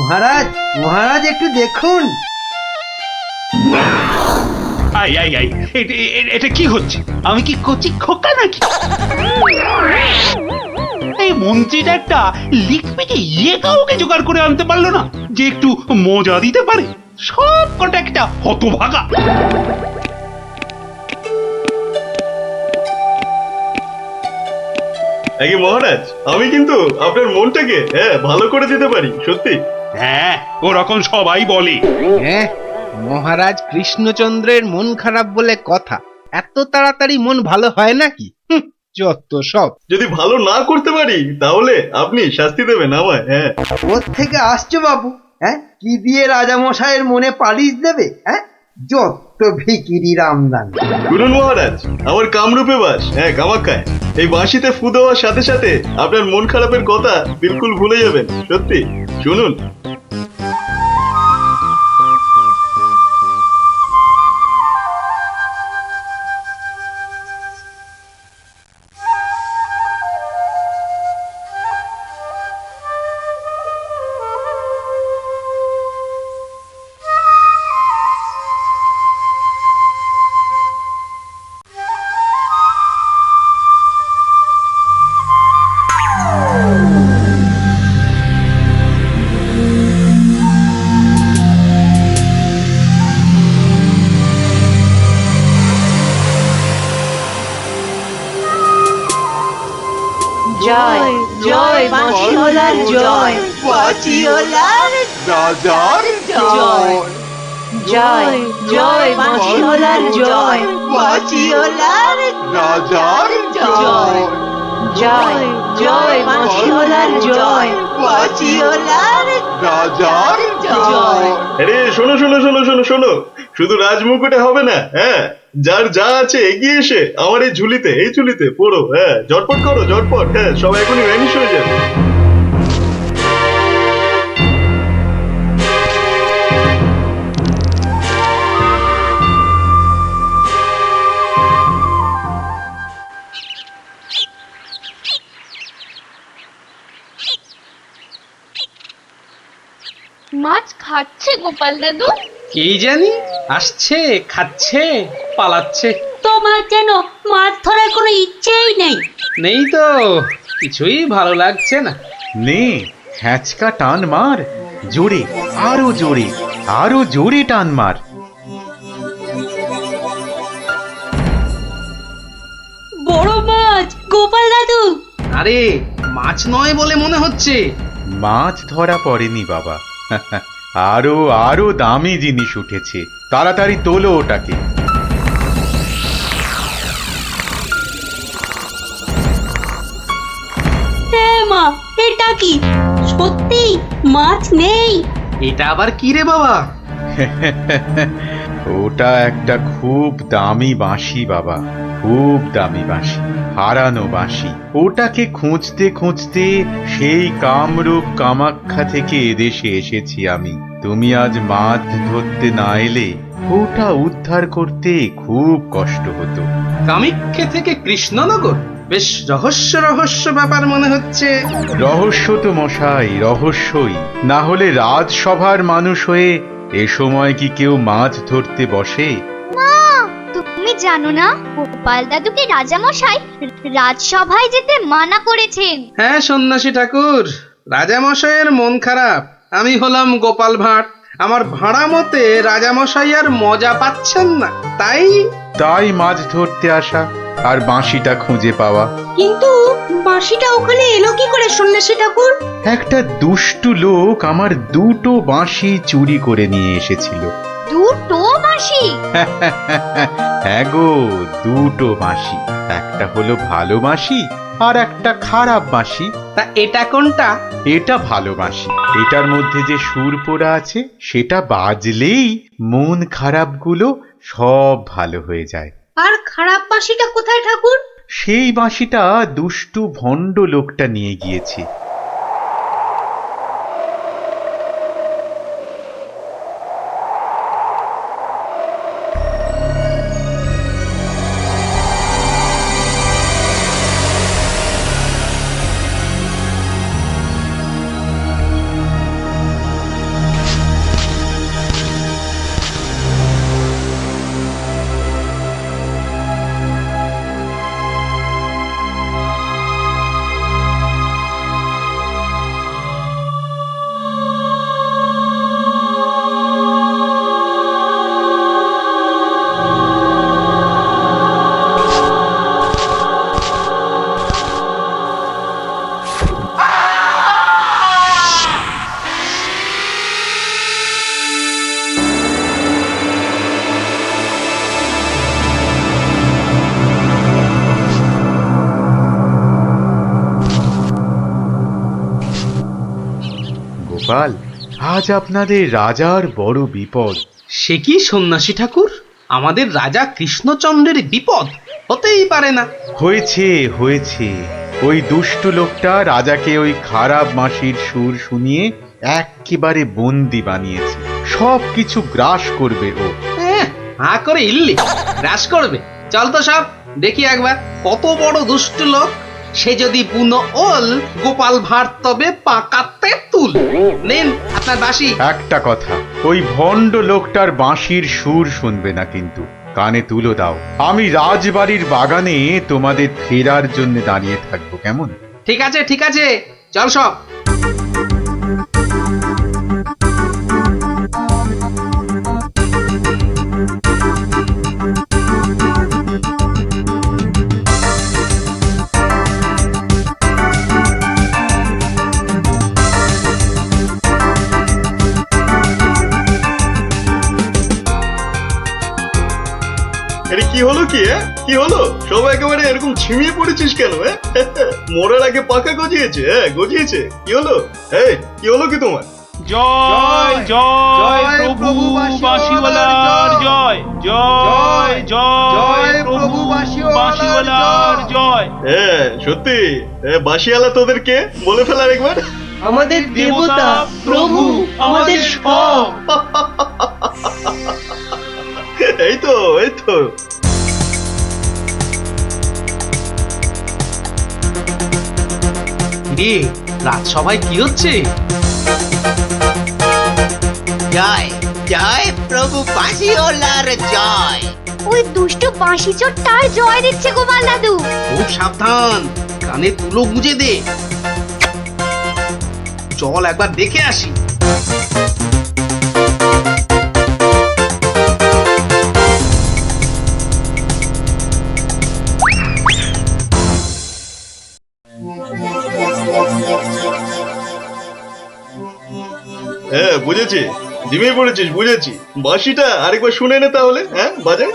মহারাজ, মহারাজ একটু দেখুন। I I I, এটা কি হচ্ছে? আমি কি কচি খোকা নাকি? এই মন্ত্রীটা একটা লিখপিকে কাউকে জোগাড় করে আনতে পারলো না যে একটু মজা দিতে পারে। সব কটা একটা হতভাগা। আগে মহারাজ, আমি কিন্তু আপনার মনটাকে ভালো করে দিতে পারি, সত্যি। হ্যাঁ, ওরকম সবাই বলে। হ্যাঁ, মহারাজ কৃষ্ণচন্দ্রের মন খারাপ বলে কথা। এত তাড়াতাড়ি মন ভালো হয় নাকি? যত সব। যদি ভালো না করতে পারি তাহলে আপনি শাস্তি দেবেন আমায়। হ্যাঁ, কোত্থেকে আসছো বাবু? হ্যাঁ, কি দিয়ে রাজামশাইয়ের মনে পালিশ দেবে? হ্যাঁ, যত ভিকিরির আমদানি। শুনুন মহারাজ, আমার কামরূপে বাস, কামাখ্যায়। এই বাঁশিতে ফু দেওয়ার সাথে সাথে আপনার মন খারাপের কথা বিলকুল ভুলে যাবেন, সত্যি। শুনুন। জয় জয় বাঁশিওয়ালার জয়, বাঁশিওয়ালার রাজার জয়। জয় জয় বাঁশিওয়ালার জয়, বাঁশিওয়ালার রাজার জয়। জয় জয় বাঁশিওয়ালার জয়, বাঁশিওয়ালার রাজার জয়। আরে শোনো শোনো শোনো শোনো শোনো, শুধু রাজমুকুটে হবে না। যার যা আছে এগিয়ে এসে আমার এই ঝুলিতে পড়ো। ঝটপট করো, ঝটপট। সব এখনই ভ্যানিশ হয়ে যাবে। মাছ খাচ্ছে গোপাল দাদু? কি জানি, আসছে, খাচ্ছে, পালাচ্ছে। তোমার যেন মাছ ধরার কোনো ইচ্ছেই নেই। নেই তো, কিছুই ভালো লাগছে না। নে, হ্যাঁচকা টান মার, জোরে, আরো জোরে, আরো জোরে টান মার। বড় মাছ, গোপাল দাদু। আরে মাছ নয় বলে মনে হচ্ছে। মাছ ধরা পড়েনি বাবা, আরো আরো দামি জিনিস উঠেছে। তাড়াতাড়ি তোলো ওটাকে। মা, এটা কি সত্যি মাছ নেই? এটা আবার কি রে বাবা? ওটা একটা খুব দামি বাঁশি বাবা, খুব দামি বাঁশি, হারানো বাঁশি। ওটাকে খুঁজতে খুঁজতে সেই কামরূপ কামাখ্যা থেকে এদেশে এসেছি আমি। তুমি আজ মাছ ধরতে না এলে ওটা উদ্ধার করতে খুব কষ্ট হতো। কামাখ্যা থেকে কৃষ্ণনগর? বেশ রহস্য রহস্য ব্যাপার মনে হচ্ছে। রহস্য তো মশাই, রহস্যই। না হলে রাজসভার মানুষ হয়ে এ সময় কি কেউ মাছ ধরতে বসে? তুমি জানো না গোপাল দাদুকে রাজামশাই রাজসভায় যেতে মানা করেছেন? হ্যাঁ সন্ন্যাসী ঠাকুর, রাজামশাইয়ের মন খারাপ। আমি হলাম গোপাল ভাঁড়। আমার ভাড়া মতে রাজামশাই আর মজা পাচ্ছেন না, তাই মাছ ধরতে আসা আর বাঁশিটা খুঁজে পাওয়া। কিন্তু বাঁশিটা ওখানে এলো কি করে সন্ন্যাসী ঠাকুর? একটা দুষ্টু লোক আমার দুটো বাঁশি চুরি করে নিয়ে এসেছিল। দুটো বাঁশি? হ্যাঁ গো, দুটো বাঁশি। একটা হলো ভালো বাঁশি আর একটা খারাপ বাঁশি। তা এটা কোনটা? এটা ভালো বাঁশি। এটার মধ্যে যে সুর পোড়া আছে সেটা বাজলেই মন খারাপগুলো সব ভালো হয়ে যায়। আর খারাপ বাঁশিটা কোথায় ঠাকুর? সেই বাঁশিটা দুষ্টু ভণ্ড লোকটা নিয়ে গিয়েছে। গোপাল, আজ আপনাদের রাজার বড় বিপদ। সে কি সন্ন্যাসী ঠাকুর, আমাদের রাজা কৃষ্ণচন্দ্রের বিপদ? হতেই পারে না। হয়েছে হয়েছে, ওই দুষ্টু লোকটা রাজাকে ওই খারাপ মাসির সুর শুনিয়ে একেবারে বন্দি বানিয়েছে। সব কিছু গ্রাস করবে ও। হা করে ইল্লি গ্রাস করবে? চল তো সব দেখি একবার, কত বড় দুষ্ট লোক। সে যদি বুনো ওল, গোপাল ভাঁড় তবে পাকাতে তুল। নিন আপনার বাঁশি। একটা কথা, ওই ভণ্ড লোকটার বাঁশির সুর শুনবে না কিন্তু। কানে তুলো দাও, আমি রাজবাড়ির বাগানে তোমাদের ফেরার জন্য দাঁড়িয়ে থাকবো, কেমন? ঠিক আছে ঠিক আছে, চল সব। আরে কি হলো কি? কি হলো? সবাই একেবারে এরকম ছিমিয়ে পড়েছিস কেন? মরার আগে পাকা গজিয়েছে? গজিয়েছে? কি হলো? এই কি হলো কি তোমার? জয় জয় প্রভু বাঁশিওয়ালার জয়, জয় জয় প্রভু বাঁশিওয়ালার জয়। সত্যি বাঁশিওয়ালা তোদেরকে বলে ফেলার একবার। আমাদের দেবতা, প্রভু, আমাদের সব। এই তো এই তো। রাজসভায় কি হচ্ছে? জয় জয় প্রভু বাঁশিওয়ালার জয়। ওই দুষ্টু বাঁশি চোর তার জয় দিচ্ছে গোপাল দাদু। খুব সাবধান, কানে তুলো গুঁজে দে। চল একবার দেখে আসি। বুঝেছি, জিমে পড়েছিস, বুঝেছি। বাঁশিটা আরেকবার শুনে নে তাহলে। বাজে।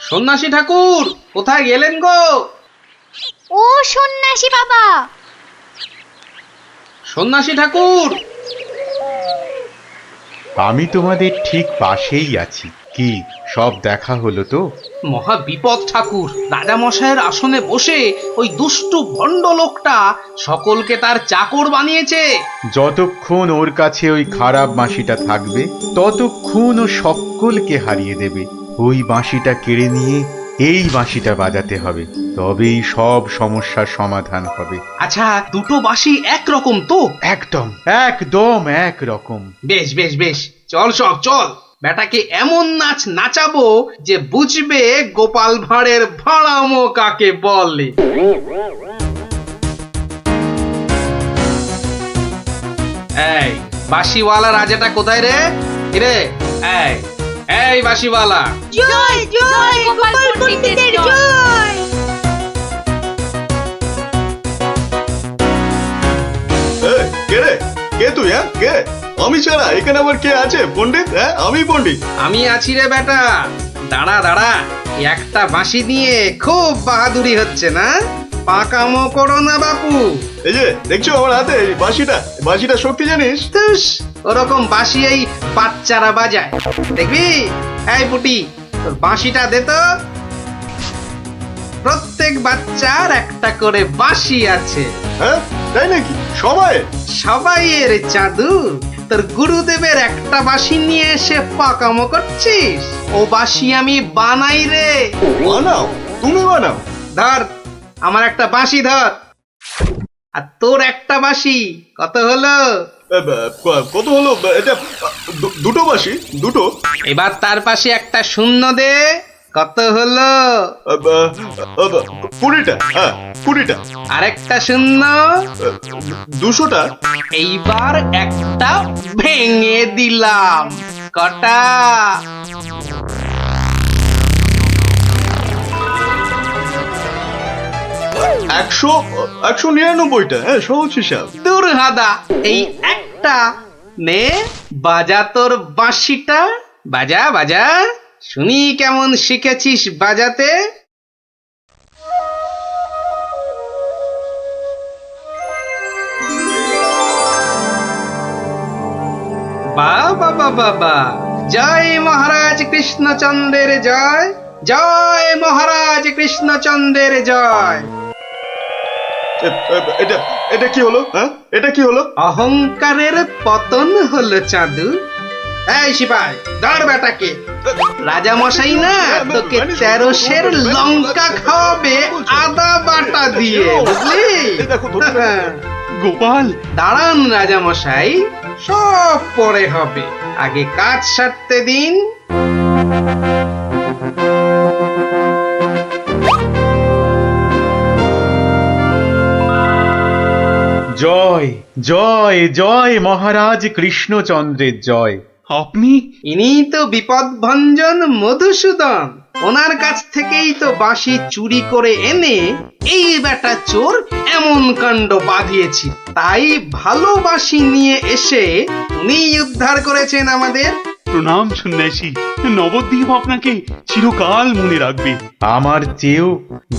সন্ন্যাসী ঠাকুর কোথায় গেলেন গো? ও সন্ন্যাসী বাবা, সন্ন্যাসী ঠাকুর, আমি তোমাদের ঠিক পাশেই আছি। কি সব দেখা হলো তো? মহা বিপদ ঠাকুর। রাজামশাইয়ের আসনে বসে ওই দুষ্টু ভণ্ড লোকটা সকলকে তার চাকর বানিয়েছে। যতক্ষণ ওর কাছে ওই খারাপ বাঁশিটা থাকবে ততক্ষণ ও সকলকে হারিয়ে দেবে। ওই বাঁশিটা কেড়ে নিয়ে এই বাঁশিটা বাজাতে হবে, তবেই সব সমস্যার সমাধান হবে। আচ্ছা, দুটো বাঁশি একরকম তো? একদম একদম একরকম। বেশ বেশ বেশ, চল সব চল। বেটাকে এমন নাচ নাচাবো যে বুঝবে গোপাল ভাঁড়ের ভাড়ামো কাকে বলে। এই বাঁশিওয়ালা রাজাটা কোথায় রে? রে এই এই বাঁশিওয়ালা। জয় জয় গোপাল পণ্ডিতের জয়। কে রে? কে তুই? কে? আমি ছাড়া এখানে আবার কে আছে? পণ্ডিত? আমি পণ্ডিত। আমি আছি রে বেটা। দাঁড়া দাঁড়া, একটা বাঁশি নিয়ে খুব বাহাদুরি হচ্ছে না? পাকামো করো না বাপু। এই যে দেখছো আমার হাতে এই বাঁশিটা, বাঁশিটা শক্তি জানিস? তুস, ওরকম বাঁশি এই বাচ্চারা বাজায়, দেখবি? এই পুটি, তোর বাঁশিটা দে তো। প্রত্যেক বাচ্চার একটা করে বাঁশি আছে। তাই নাকি? সবাই? সবাইয়ের চাঁদু। তোর গুরুদেবের একটা বাঁশি নিয়ে এসে পাকামো করছিস? ও বাঁশি আমি বানাই রে। বানাও? তুমি বানাও? ধর আমার একটা বাঁশি ধর, আর তোর একটা বাঁশি। কত হলো? কত হলো? এটা দুটো বাঁশি, দুটো। এবার তার পাশে একটা শূন্য দে। কত হলো? 20টা। 20টা। আরেকটা শূন্য। 200টা। এইবার একটা ভেঙে দিলাম। কটা? 199টা। সহজ হিসাব। দূর হাদা, এই একটা নে বাজা তোর বাঁশিটা, বাজা বাজা, শুনি কেমন শিখেছিস বাজাতে। বাবা বাবা বা, জয় মহারাজ কৃষ্ণচন্দ্রের জয়, জয় মহারাজ কৃষ্ণচন্দ্রের জয়। এটা এটা কি হলো? হ্যাঁ, এটা কি হলো? অহংকারের পতন হলো চাঁদু। এই সিপাই, ধর বেটাকে। রাজা মশাই না তোকে 13 সের লঙ্কা খাওয়াবে আদা বাটা দিয়ে, বুঝলি? গোপাল, দাঁড়ান রাজা মশাই, সব পরে হবে, আগে কাজ সারতে দিন। জয় জয় জয় মহারাজ কৃষ্ণচন্দ্রের জয়। আপনি? ইনি তো বিপদ ভঞ্জন মধুসূদন, ওনার কাছ থেকেই তো বাঁশি চুরি করে এনে এই বেটা চোর এমন কাণ্ড বাঁধিয়েছি। তাই ভালো বাঁশি নিয়ে এসে উনি উদ্ধার করেছেন আমাদের। প্রণাম সন্ন্যাসী, নবদ্বীপ আপনাকে চিরকাল মনে রাখবে। আমার চেয়েও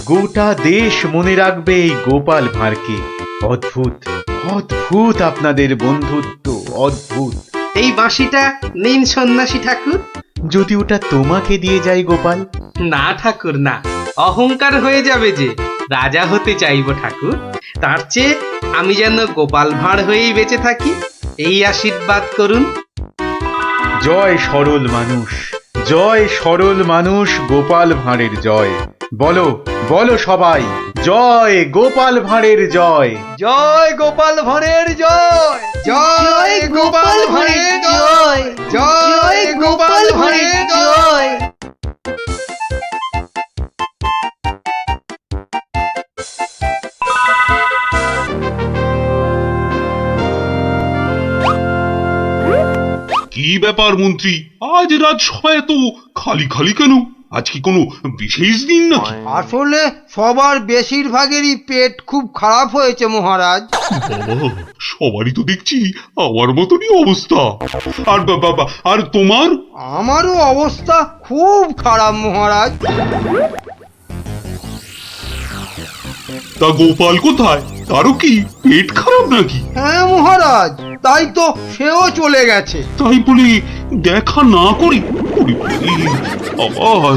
গোটা দেশ মনে রাখবে এই গোপাল ভাঁড়কে। অদ্ভুত অদ্ভুত আপনাদের বন্ধুত্ব, অদ্ভুত। এই বাঁশিটা নিন সন্ন্যাসী ঠাকুর। যদি ওটা তোমাকে দিয়ে যাই গোপাল? না ঠাকুর না, অহংকার হয়ে যাবে যে। রাজা হতে চাইবো ঠাকুর, তার চেয়ে আমি যেন গোপাল ভাঁড় হয়েই বেঁচে থাকি, এই আশীর্বাদ করুন। জয় সরল মানুষ, জয় সরল মানুষ, গোপাল ভাঁড়ের জয়। বলো বলো সবাই, জয় গোপাল ভাঁড়ের জয়। জয় গোপাল ভাঁড়ের জয়, জয় গোপাল ভাঁড়ের জয়, জয় গোপাল ভাঁড়ের জয়। কি ব্যাপার মন্ত্রী, আজ রাজসভায় তো খালি খালি কেন? আজ কি কোনো বিশেষ দিন নাকি? আসলে সবার বেশিরভাগেরই পেট খুব খারাপ হয়েছে মহারাজ। বাবা, সবারই তো দেখছি আমার মতনই অবস্থা। আর বাবা, আর তোমার? আমারও অবস্থা খুব খারাপ মহারাজ। তা গোপাল কোথায়? তারও কি পেট খারাপ নাকি? হ্যাঁ মহারাজ, তাই তো সেও চলে গেছে। তাই বলে দেখা না করি? আবার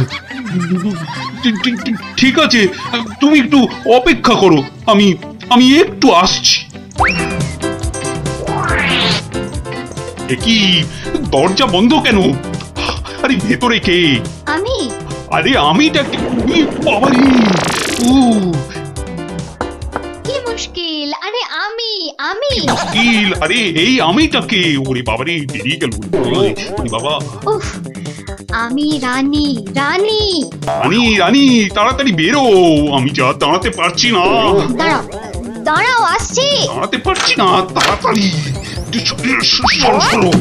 ঠিক আছে, তুমি একটু অপেক্ষা করো, আমি একটু আসছি। এ কি, দরজা বন্ধ কেন? আরে ভেতরে কে? আমি? আরে আমিটা বাবারি, ও কি মুশকিল? আরে আমি মুশকিল, আরে এই আমিটাকে, ওরে বাবারে বেরিয়ে গেল। ওরে বাবা, উফ, আমি রানী। রানী রানী, তাড়াতাড়ি বেরো, আমি যা দাঁড়াতে পারছি না। দাঁড়াও দাঁড়াও, আসছি। দাঁড়াতে পারছি না, তাড়াতাড়ি সরো সরো।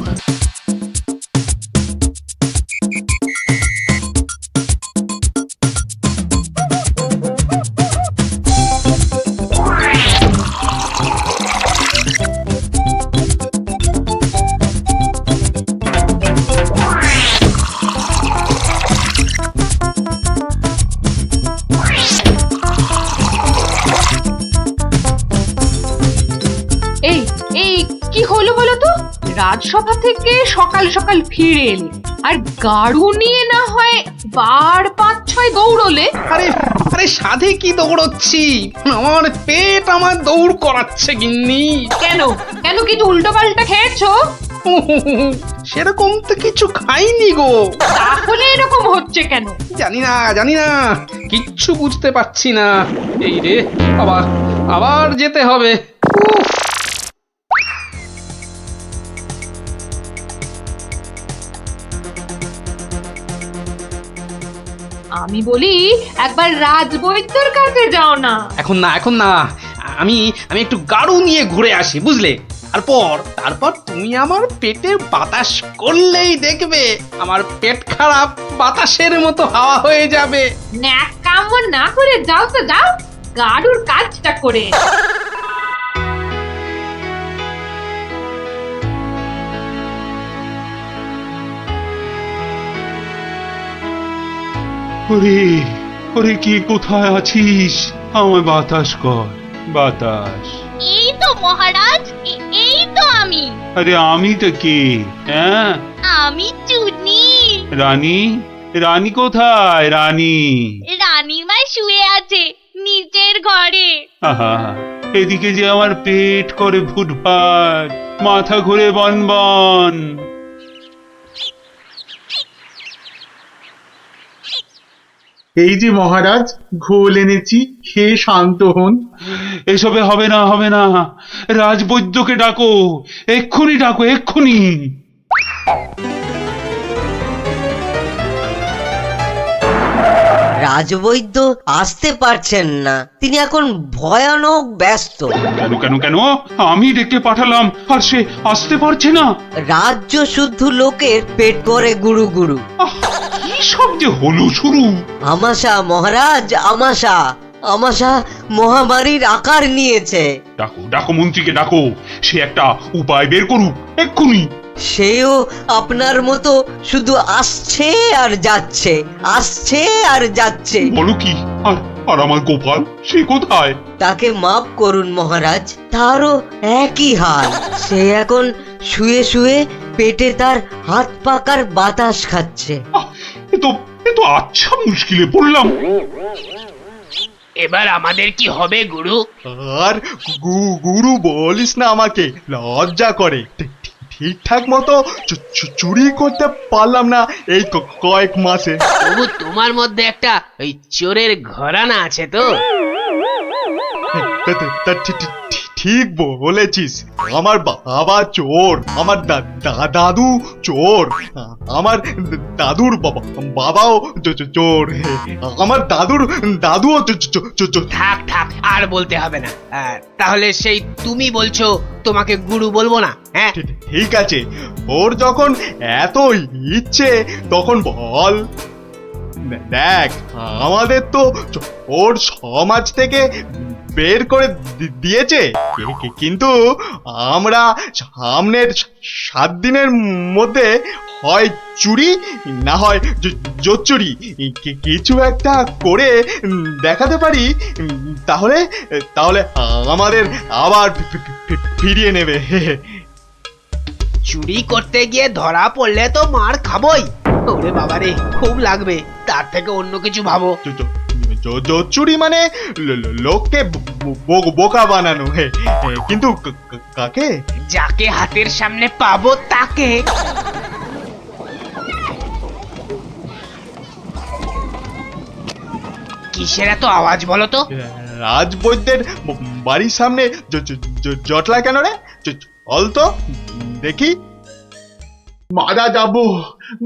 এই এই কি হলো বলো তো? রাজসভা থেকে সকাল সকাল ফিরে এলে আর গাড়ু নিয়ে না হয় বার 5-6 দৌড়লে। আরে আরে সাধে কি দৌড়চ্ছি, আমার পেট আমার দৌড় করাচ্ছে গিন্নি। কেন কেন কিছু উল্টো পাল্টা খেয়েছো? সেরকম তো কিছু খাইনি গো। তাহলে এরকম হচ্ছে কেন? জানি না, কিচ্ছু বুঝতে পারছি না। এই রে, আবার আবার যেতে হবে। উফ, আমি বলি একবার রাজবৈদ্যর কাছে যাও না। এখন না, আমি একটু গাড়ু নিয়ে ঘুরে আসি, বুঝলে? তারপর তুমি আমার পেটে বাতাস করলেই দেখবে আমার পেট খারাপ বাতাসের মতো হাওয়া হয়ে যাবে। ন্যাক কাম না করে যাও তো যাও, গাড়ুর কাজটা করে। ওরে ওরে, কে কোথায় আছিস? আমায় বাতাস কর, বাতাস। এই তো মহারাজ, এই তো আমি। আরে আমি তো কে? হ্যাঁ, আমি চুনি। রানী, রানী কোথায়? রানী রানীমা শুয়ে আছে নিচের ঘরে। আহা, এদিকে যে আমার পেট করে ফুটফাট, মাথা ঘুরে বনবন। এই যে মহারাজ, ঘোল এনেছি, খেয়ে শান্ত হন। এসবে হবে না, হবে না। রাজবৈদ্যকে ডাকো, এক্ষুনি ডাকো, এক্ষুনি। রাজবৈদ্য আসতে পারছেন না, তিনি এখন ভয়ানক ব্যস্ত। কেন কেন কেন? আমি ডেকে পাঠালাম আর সে আসতে পারছে না? রাজ্য শুদ্ধ লোকের পেট করে গুরু গুরু। আহ, কি সব যে হলো শুরু! আমাশা মহারাজ, আমাশা, আমাশা মহামারীর আকার নিয়েছে। ডাকো ডাকো, মন্ত্রীকে ডাকো, সে একটা উপায় বের করুক এক্ষুনি। সেও আপনার মতো শুধু আসছে আর যাচ্ছে, আসছে আর যাচ্ছে। বলো কি? আর আর আমার গোপাল, সে কোথায়? তাকে মাফ করুন মহারাজ, তারও একই হাল। সে এখন শুয়ে শুয়ে পেটে তার হাত পাকার বাতাস খাচ্ছে। এ তো আচ্ছা মুশকিলে পড়লাম। এবার আমাদের কি হবে গুরু? আর গুরু বলিস না, আমাকে লজ্জা করে। ঠিকঠাক মতো চুরি করতে পারলাম না এই কয়েক মাসে। তবু তোমার মধ্যে একটা ওই চোরের ঘরানা আছে তো? ঠিক বলেছিস, আমার বাবা চোর, আমার দাদু চোর, আমার দাদুর বাবাও চোর, আমার দাদুর দাদুও চোর। থাক থাক, আর বলতে হবে না। তাহলে সেই তুমি বলছো তোমাকে গুরু বলবো না? হ্যাঁ ঠিক আছে, ওর যখন এত ইচ্ছে তখন বল। দেখ, আমাদের তো ওর সমাজ থেকে বের করে দিয়েছে, কিন্তু আমরা সামনের 7 দিনের মধ্যে হয় চুরি না হয় জোচ্চুরি কিছু একটা করে দেখাতে পারি, তাহলে তাহলে আমাদের আবার ফিরিয়ে নেবে। চুরি করতে গিয়ে ধরা পড়লে তো মার খাবই। ওরে বাবারে, খুব লাগবে। তার থেকে অন্য কিছু ভাবো। জোচ্চুরি মানে লোককে বোকা বানানো, কিন্তু কাকে? যাকে হাতের সামনে পাবো তাকে। কিসের এত আওয়াজ বলো তো? রাজবৈদ্যের বাড়ির সামনে জটলা কেন রে? চল তো দেখি।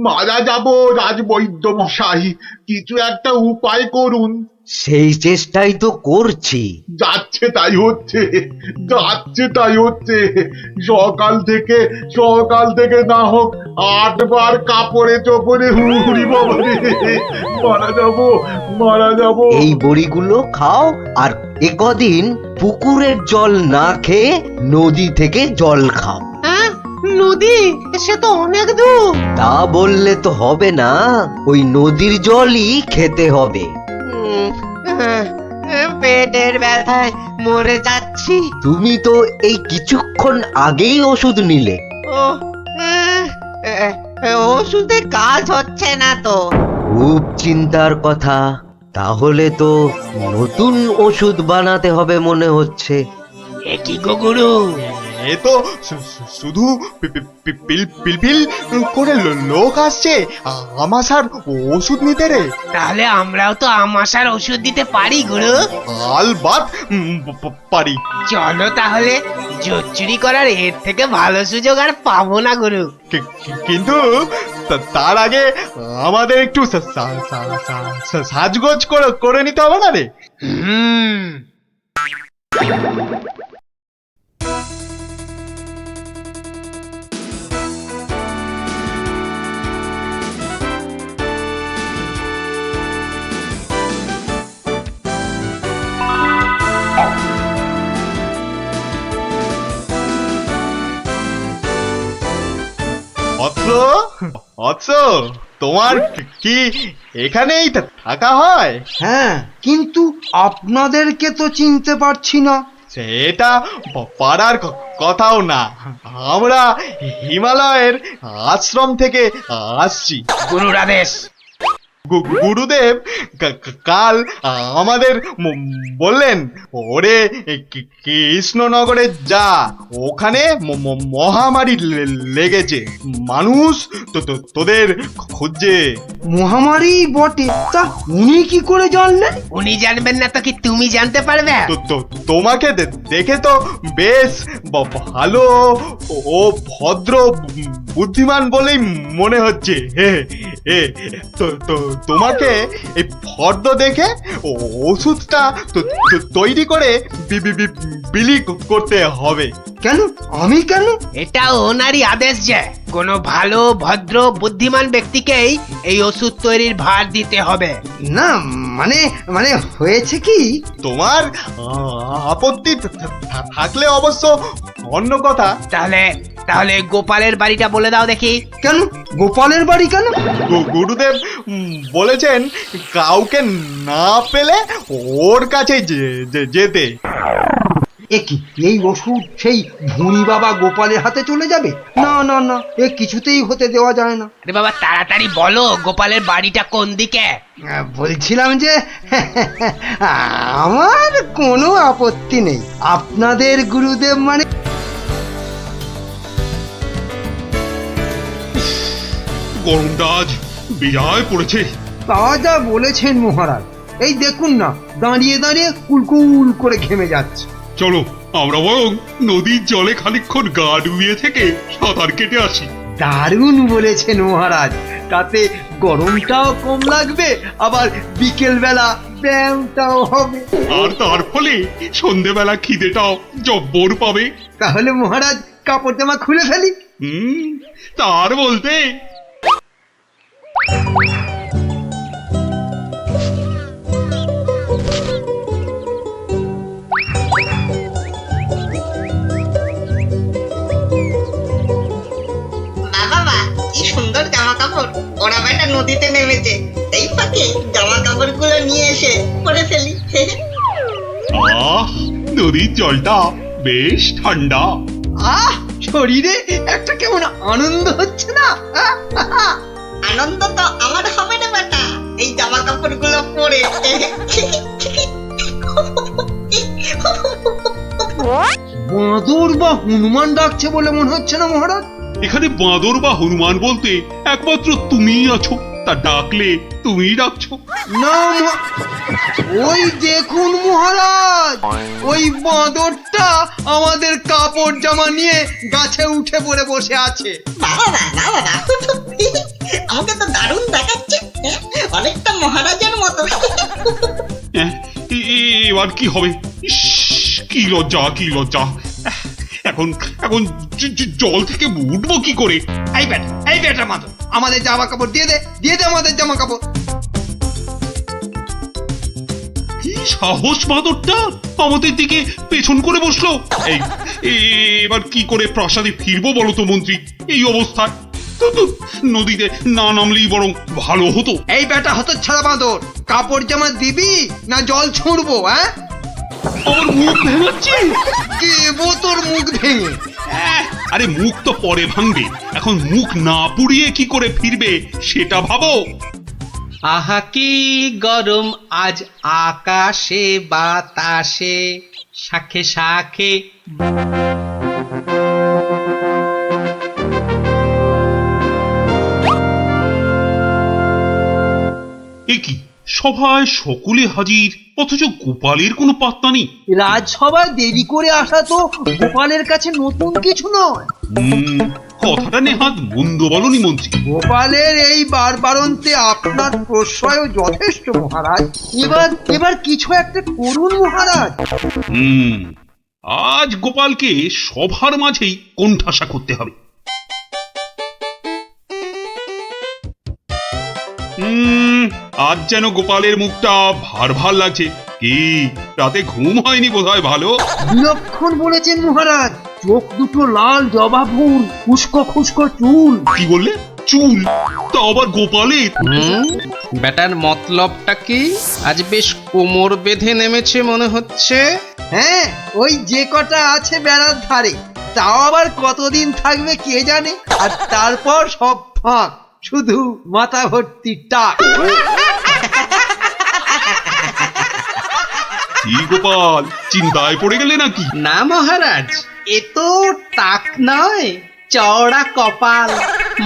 মারা যাব রাজবৈদ্য মশাই, কিছু একটা উপায় করুন। সেই চেষ্টাই তো করছি। যাচ্ছে তাই হচ্ছে, যাচ্ছে তাই হচ্ছে। সকাল থেকে না হোক 8 বার কাপড়ে চোপড়ে হুড়ি বাবা রে, মারা যাব। এই বড়িগুলো খাও, আর একদিন পুকুরের জল না খেয়ে নদী থেকে জল খাও। নদী? সে তো অনেক দূর। তা বললে তো হবে না, ওই নদীর জলই খেতে হবে। পেটের ব্যথায় মরে যাচ্ছি। তুমি তো এই কিছুক্ষণ আগেই ওষুধ নিলে। ওষুধে কাজ হচ্ছে না তো। খুব চিন্তার কথা, তাহলে তো নতুন ওষুধ বানাতে হবে মনে হচ্ছে। এ কি গো গুরু? এ তো শুধু পিলপিল করে লোক আসছে আমাশার ওষুধ নিতে রে। তাহলে আমরাও তো আমাশার ওষুধ দিতে পারি গুরু। আলবাত পারি। চলো তাহলে, জোচ্চুরি করার এর থেকে ভালো সুযোগ আর পাবো না গুরু। কিন্তু তার আগে আমাদের একটু সাজগোজ করে নিতে হবে না রে? অত্র তোমার কি এখানেই থাকা হয়? হ্যাঁ, কিন্তু আপনাদেরকে তো চিনতে পারছি না। সেটা পারার কথাও না, আমরা হিমালয়ের আশ্রম থেকে আসছি। গুরুর আদেশ। গুরুদেব কাল আমাদের বললেন, ওরে কৃষ্ণনগরে যা, ওখানে মহামারী লেগেছে, মানুষ তোদের খুঁজছে। মহামারী বটে, তা উনি কি করে জানলেন? উনি জানবেন না তো কি তুমি জানতে পারবে? তোমাকে দেখে তো বেশ ভালো ও ভদ্র বুদ্ধিমান বলেই মনে হচ্ছে। তোমাকে এই ফর্দ দেখে ওষুধটা তৈরি করে বিলি করতে হবে। কেন? আমি কেন? এটা ওনারই আদেশ যে কোনো ভালো ভদ্র বুদ্ধিমান ব্যক্তিকেই এই ওষুধ তৈরির ভার দিতে হবে। না, মানে মানে হয়েছে কি, তোমার আপত্তি থাকলে অবশ্য অন্য কথা। তাহলে তাহলে গোপালের বাড়িটা বলে দাও দেখি। কেন গোপালের বাড়ি কেন? গুরুদেব বলেছেন কাউকে না পেলে ওর কাছে যেতে। কি এই ওষুধ সেই ভুঁড়ি বাবা গোপালের হাতে চলে যাবে? না না না, এ কিছুতেই হতে দেওয়া যায় না। আরে বাবা তাড়াতাড়ি বলো, গোপালের বাড়িটা কোন দিকে? বলছিলাম যে আমার কোনো আপত্তি নেই, আপনাদের গুরুদেব মানে গরমটা আজ বিরায় পড়েছে। তা যা বলেছেন মহারাজ, এই দেখুন না, দাঁড়িয়ে দাঁড়িয়ে কুলকুল করে ঘেমে যাচ্ছে। চলো আমরা বরং নদীর জলে খানিকক্ষণ গা ডুবিয়ে থেকে সাঁতার কেটে আসি। দারুণ বলেছেন মহারাজ, তাতে গরমটাও কম লাগবে, আবার বিকেল বেলা ব্যায়ামটাও হবে, আর তার ফলে সন্ধেবেলা খিদেটাও জব্বর পাবে। তাহলে মহারাজ কাপড় জামা খুলে ফেলি। তার বলতে বাবা, কি সুন্দর জামা কাপড়, ওরা বেটা নদীতে নেমেছে, এই ফাঁকে জামা কাপড় গুলো নিয়ে এসে পরে ফেলি। আহ, নদীর জলটা বেশ ঠান্ডা। আহ, শরীরে একটা কেমন আনন্দ হচ্ছে না? আনন্দ তো আমার হবে না বেটা, এই জামা কাপড় গুলো পরে। বাঁদর বা হনুমান ডাকছে বলে মনে হচ্ছে না মহারাজ? এখানে বাঁদর বা হনুমান বলতে একমাত্র তুমিই আছো, তা ডাকলে তুমিই ডাকছো। না ওই দেখুন মহারাজ, ওই বাঁদরটা আমাদের কাপড় জামা নিয়ে গাছে উঠে পড়ে বসে আছে। আমাকে তো দারুণ দেখাচ্ছে, অনেকটা মহারাজের মতো। এবার কি হবে? ইস, কি লজ্জা, কি লজ্জা। এখন এখন জল থেকে উঠবো কি করে? এই বেটা মাত্র আমাদের জামা কাপড় দিয়ে দে, দিয়ে দে আমাদের জামা কাপড়। কি সাহস বাঁদরটা আমাদের দিকে পেছন করে বসলো। এবার কি করে প্রাসাদে ফিরবো বলো তো মন্ত্রী, এই অবস্থায়? নদীতে না নামলেই বরং ভালো হতো। এই বেটা হতচ্ছাড়া বাঁদর, কাপড় জামা দিবি না জল ছুঁড়বো? হ্যাঁ, আমার মুখ ভেঙাচ্ছে। দেবো তোর মুখ ভেঙে। আরে মুখ তো পরে ভাঙবে, এখন মুখ না পুড়িয়ে কি করে ফিরবে সেটা ভাবো। আহা কি গরম আজ আকাশে বাতাসে, শাখে শাখে। কি সভায় সকলে হাজির, অথচ গোপালের কোনো পাত্তা নেই। রাজসভায় দেরি করে আসা তো গোপালের কাছে নতুন কিছু নয়। কথাটা নেহাত মন্দ বলনি মন্ত্রী। গোপালের এই বারবারন্তে আপনার প্রশ্রয় যথেষ্ট মহারাজ, এবার কিছু একটা করুন মহারাজ। আজ গোপালকে সভার মাঝেই কোণঠাসা করতে হবে। আজ যেন গোপালের মুখটা ভার ভার লাগছে। কি রাতে ঘুম হয়নি বোধহয় ভালো? বিলক্ষণ বলেছেন মহারাজ, চোখ দুটো লাল জবা ফুল, খুস্কো খুস্কো চুল। কি বললে? চুল, তা আবার গোপালের। বেটার মতলবটা কি? আজ বেশ কোমর বেঁধে নেমেছে মনে হচ্ছে। হ্যাঁ, ওই যে কটা আছে বেড়ার ধারে, তাও আবার কতদিন থাকবে কে জানে। আর তারপর সব ফাঁক, শুধু মাথা ভর্তি টাক। কি গোপাল, চিন্তায় পড়ে গেলে নাকি? না মহারাজ, এ তো টাক নয়, চওড়া কপাল।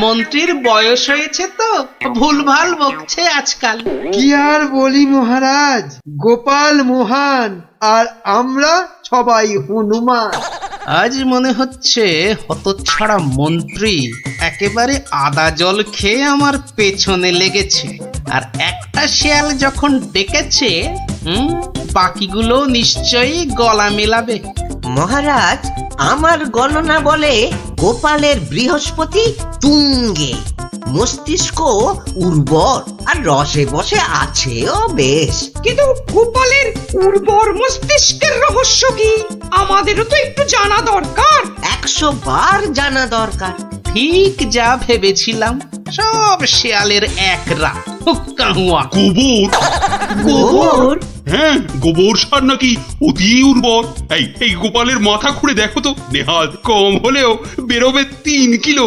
মন্ত্রীর বয়স হয়েছে তো ভুলভাল বকছে আজকাল। কি আর বলি মহারাজ, গোপাল মহান আর আমরা সবাই হনুমান। আজ মনে হচ্ছে হতচ্ছাড়া মন্ত্রী একেবারে আদা জল খেয়ে আমার পেছনে লেগেছে। আর একটা শেয়াল যখন ডেকেছে, বাকিগুলো নিশ্চয়ই গলা মেলাবে। মহারাজ, আমার গণনা বলে গোপালের বৃহস্পতি তুঙ্গে, মস্তিষ্ক উর্বর আর রসে বসে আছেও বেশ। কিন্তু গোপালের উর্বর মস্তিষ্কের রহস্য কি আমাদেরও তো একটু জানা দরকার। 100 বার জানা দরকার। ঠিক যা ভেবেছিলাম, সব শেয়ালের এক রাত। হুক্কা হুয়া। গোবর? গোবর? হ্যাঁ, গোবর সার নাকি অতি উর্বর। এই গোপালের মাথা খুঁড়ে দেখো তো, নেহাত কম হলেও বেরোবে 3 কিলো।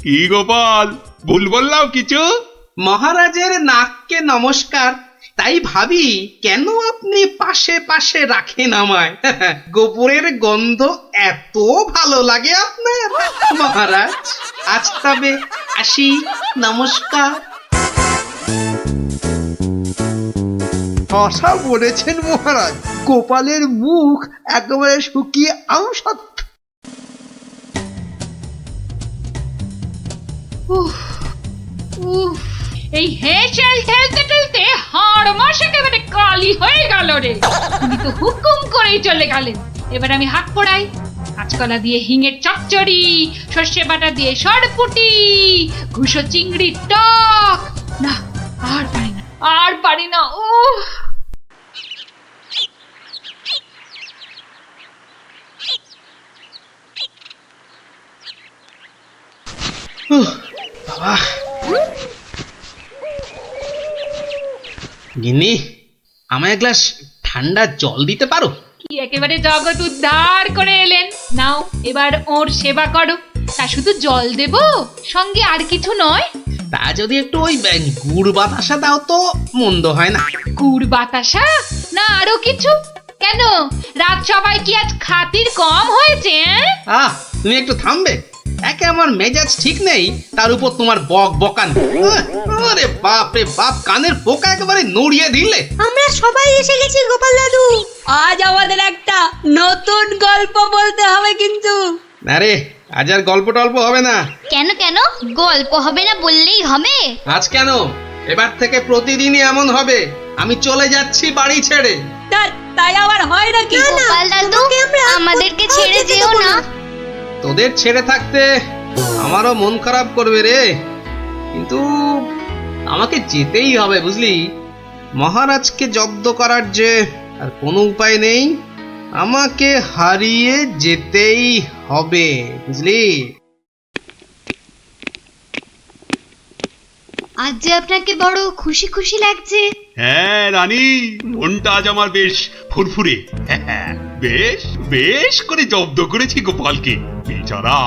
কি গোপাল, ভুল বললাম কিছু? মহারাজের নাককে নমস্কার। তাই ভাবি কেন আপনি পাশে পাশে রাখেন আমায়। গোবরের গন্ধ এত ভালো লাগে আপনার মহারাজ। আজ তবে আসি, নমস্কার। ভাষা বলেছেন মহারাজ, গোপালের মুখ একেবারে শুকিয়ে আমসত্ব। এই হেঁচেল ঠেলতে ঠেলতে হাড় মাস একেবারে কালি হয়ে গেল রে। তুমি তো হুকুম করেই চলে গেলেন। এবার আমি হাত পড়াই। কাঁচকলা দিয়ে হিঙের চচ্চড়ি, সর্ষে বাটা দিয়ে সরপুটি, ঘুষো চিংড়ির টক। না, আর পারি না, আর পারি না। বাবা, গিন্নি, আমায় এক গ্লাস ঠান্ডা জল দিতে পারো? কি একেবারে জগৎ উদ্ধার করে এলেন। নাও, এবার ওর সেবা করো। তা শুধু জল দেব, সঙ্গে আর কিছু নয়? তা যদি একটু ওই গুড় বাতাসা দাও তো মন্দ হয় না। গুড় বাতাসা না আরো কিছু? কেন, রাত সবাই কি আজ খাতির কম হয়েছে? তুমি একটু থামবে? একে আমার মেজাজ ঠিক নেই, তার উপর তোমার বক বকানি। আরে বাপ রে বাপ, কানের পোকা একেবারে নড়িয়ে দিলে। আমরা সবাই এসে গেছি গোপাল দাদু। আজ আমাদের একটা নতুন গল্প বলতে হবে কিন্তু। আরে আজ আর গল্প টল্প হবে না। কেন কেন গল্প হবে না বললেই হবে? আজ কেন, এবার থেকে প্রতিদিনই এমন হবে। আমি চলে যাচ্ছি বাড়ি ছেড়ে। তাই আবার হয় নাকি? গোপাল দাদু, আমাদেরকে ছেড়ে যেও না। তোদের ছেড়ে থাকতে আমারও মন খারাপ করবে রে, কিন্তু আমাকে যেতেই হবে বুঝলি। মহারাজকে জব্দ করার যে আর কোনো উপায় নেই, আমাকে হারিয়ে যেতেই হবে বুঝলি। আজ যে আপনাকে বড় খুশি খুশি লাগছে। হ্যাঁ রানী, মনটা আজ আমার বেশ ফুরফুরে। বেশ বেশ করে জব্দ করেছি গোপালকে। বেচারা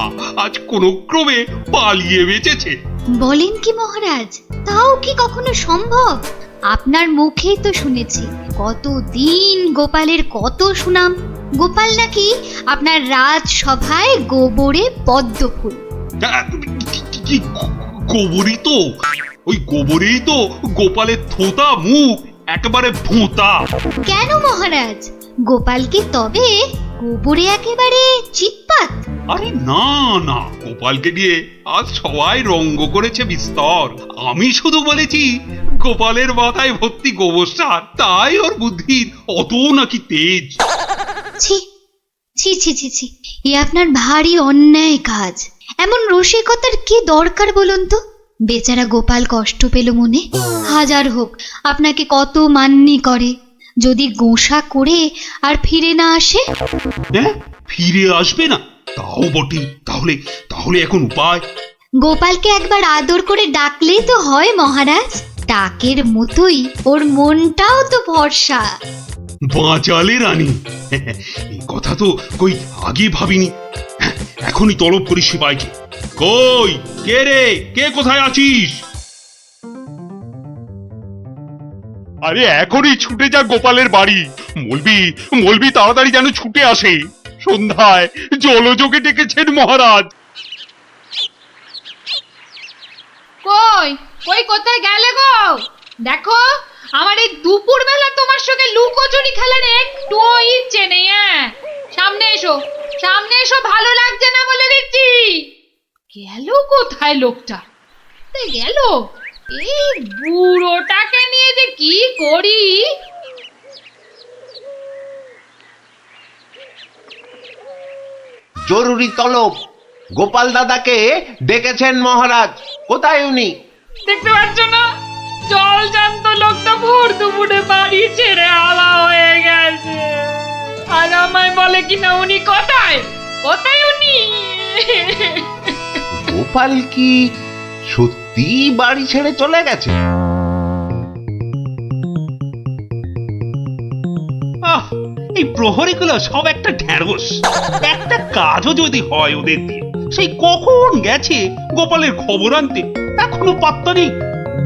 আজ কোনো ক্রমে পালিয়ে বেঁচেছে। বলেন কি মহারাজ, তাও কি কখনো সম্ভব? আপনার মুখেই তো শুনেছি কতদিন গোপালের কত সুনাম। গোপাল নাকি আপনার রাজসভায় গোবরে পদ্ম ফুল। গোবরই তো, ওই গোবরেই তো গোপালের থোতা মুখ একেবারে ভোঁতা। কেন মহারাজ, গোপাল কি তবে গোবরে একেবারে চিৎপাত? আরে না না, গোপালকে দিয়ে আজ সবাই রঙ্গ করেছে বিস্তর। আমি শুধু বলেছি গোপালের মাথায় ভর্তি গোবর সার, তাই ওর বুদ্ধির অত নাকি তেজ। ছি ছি ছি ছি ছি, এ আপনার ভারী অন্যায় কাজ। এমন রসিকতার কি দরকার বলুন তো? বেচারা গোপাল কষ্ট পেল মনে। হাজার হোক আপনাকে কত মান্যি করে, যদি গোসা করে আর ফিরে না আসে। হ্যাঁ, ফিরে আসবে না? তাও বটে। তাহলে তাহলে এখন উপায়? গোপালকে একবার আদর করে ডাকলেই তো হয় মহারাজ। ডাকের মতোই ওর মনটাও তো ভরসা। বাঁচালে রানী, এই কথা তো কই আগে ভাবিনি। এখনই তলব করি সিপাইকে। কই কে রে, কে কোথায় আছিস? আরে এখনই ছুটে যা গোপালের বাড়ি। মলবি তাড়াতাড়ি যেন ছুটে আসে। সন্ধ্যায় জলযোগে ডেকেছেন মহারাজ। কই কই কোথায় গেলে গো? দেখো আমার এই দুপুর বেলা তোমার সঙ্গে লুকোচুরি খেলার একটু ইচ্ছে নেই। সামনে এসো, সামনে এসো, ভালো লাগছে না বলে দিচ্ছি। গেল কোথায় লোকটা? গেল এই বুড়োটাকে নিয়ে যে কি করি। জরুরি তলব, গোপাল দাদাকে ডেকেছেন মহারাজ। কোথায় উনি? দেখতে পাচ্ছ না, জল জান্ত লোকটা ভোর দুপুরে বাড়ি ছেড়ে আলা হয়ে গেছে। আর আমায় বলে কিনা উনি কোথায়, কোথায় উনি? গোপাল কি সত্যি বাড়ি ছেড়ে চলে গেছে? এই প্রহরীগুলো সব একটা ঢ্যাঁড়স। একটা কাজও যদি হয় ওদের দিয়ে, সেই কখন গেছে গোপালের খবর আনতে, এখনো পাত্তা নেই।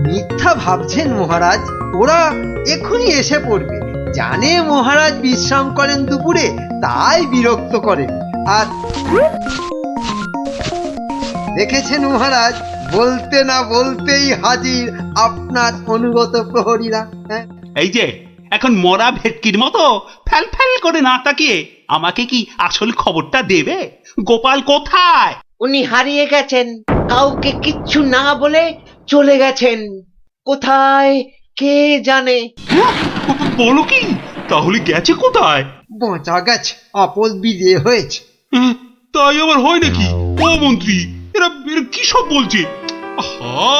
মিথ্যা ভাবছেন মহারাজ, ওরা এক্ষুনি এসে পড়বে। জানে মহারাজ বিশ্রাম করেন দুপুরে, তাই বিরক্ত করেন। আর দেখেছেন মহারাজ, বলতে না বলতেই হাজির আপনার অনুগত প্রহরীরা। এই যে এখন মরা ভেটকির মতো ফ্যাল ফ্যাল করে না তাকিয়ে আমাকে কি আসল খবরটা দেবে? গোপাল কোথায়? উনি হারিয়ে গেছেন, কাউকে কিচ্ছু না বলে চলে গেছেন। কোথায় কে জানে। বলো কি, তাহলে গেছে কোথায়? বাঁচা গেছে, আপদ বিজয় হয়েছে। তাই আবার হয় নাকি? ও মন্ত্রী, এরা কি সব বলছে? আহা,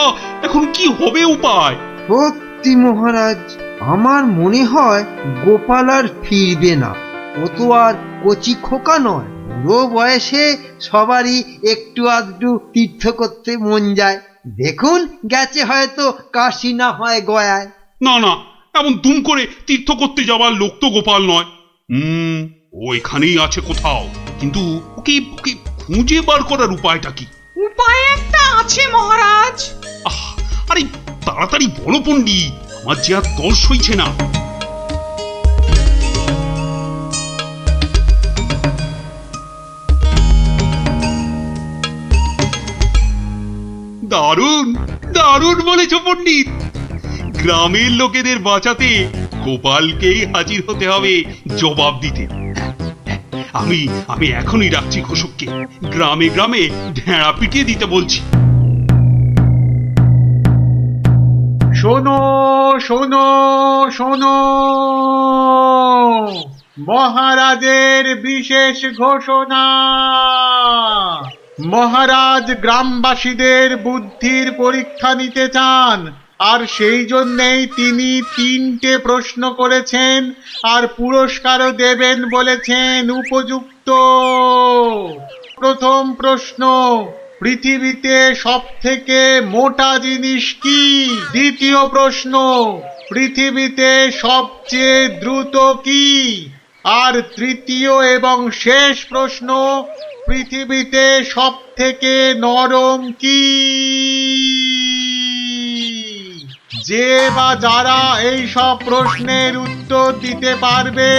এখন কি হবে উপায়? সত্যি মহারাজ, আমার মনে হয় গোপাল আর ফিরবে না। ও তো আর কচি খোকা নয়। বুড়ো বয়সে সবারই একটু আধটু তীর্থ করতে মন যায়। দেখুন গেছে হয়তো কাশি না হয় গয়ায়। না না, এমন দুম করে তীর্থ করতে যাওয়ার লোক তো গোপাল নয়। ও এখানেই আছে কোথাও, কিন্তু ওকে ওকে খুঁজে বার করার উপায়টা কি? উপায় একটা আছে মহারাজ। আরে তাড়াতাড়ি বলো পণ্ডিত, আমার যে আর দল সইছে না। দারুণ দারুণ বলেছ পণ্ডিত। গ্রামের লোকেদের বাঁচাতে গোপালকেই হাজির হতে হবে জবাব দিতে। আমি আমি এখনই ডাকছি ঘোষককে, গ্রামে গ্রামে ঢেঁড়া পিটিয়ে দিতে বলছি। শোনো শোনো শোনো, মহারাজের বিশেষ ঘোষণা। মহারাজ গ্রামবাসীদের বুদ্ধির পরীক্ষা নিতে চান, আর সেই জন্যেই তিনি 3টে প্রশ্ন করেছেন, আর পুরস্কারও দেবেন বলেছেন উপযুক্ত। প্রথম প্রশ্ন, পৃথিবীতে সবথেকে মোটা জিনিস কি? দ্বিতীয় প্রশ্ন, পৃথিবীতে সবচেয়ে দ্রুত কি? আর তৃতীয় এবং শেষ প্রশ্ন, পৃথিবীতে সবথেকে নরম কি? যে বা যারা এই সব প্রশ্নের উত্তর দিতে পারবে